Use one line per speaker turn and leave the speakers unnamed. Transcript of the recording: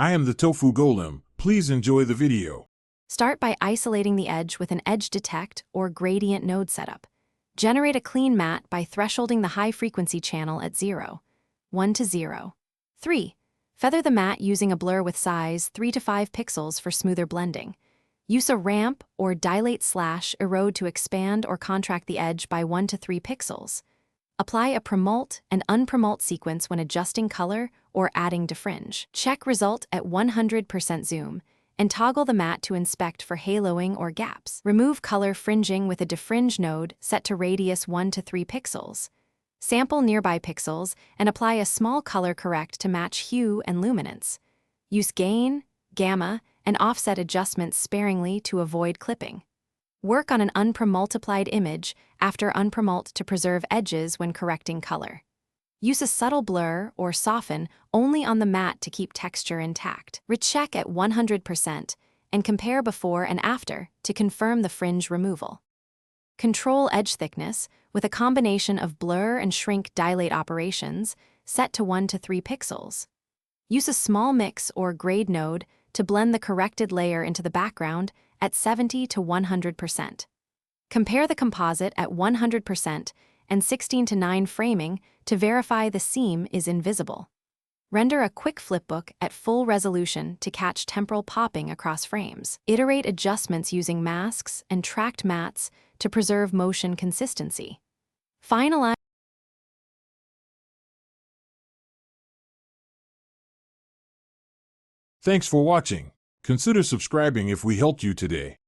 I am the Tofu Golem. Please enjoy the video.
Start by isolating the edge with an edge detect or gradient node setup. Generate a clean mat by thresholding the high-frequency channel at 0, 1 to 0. 3. Feather the mat using a blur with size 3 to 5 pixels for smoother blending. Use a ramp or dilate/erode to expand or contract the edge by 1 to 3 pixels. Apply a promult and unpromult sequence when adjusting color or adding defringe. Check result at 100% zoom and toggle the mat to inspect for haloing or gaps. Remove color fringing with a defringe node set to radius 1 to 3 pixels. Sample nearby pixels and apply a small color correct to match hue and luminance. Use gain, gamma, and offset adjustments sparingly to avoid clipping. Work on an unpromultiplied image after unpromult to preserve edges when correcting color. Use a subtle blur or soften only on the mat to keep texture intact. Recheck at 100% and compare before and after to confirm the fringe removal. Control edge thickness with a combination of blur and shrink dilate operations set to 1 to 3 pixels. Use a small mix or grade node to blend the corrected layer into the background at 70 to 100%. Compare the composite at 100% and 16 to 9 framing to verify the seam is invisible. Render a quick flipbook at full resolution to catch temporal popping across frames. Iterate adjustments using masks and tracked mats to preserve motion consistency. Finalize.
Thanks for watching. Consider subscribing if we helped you today.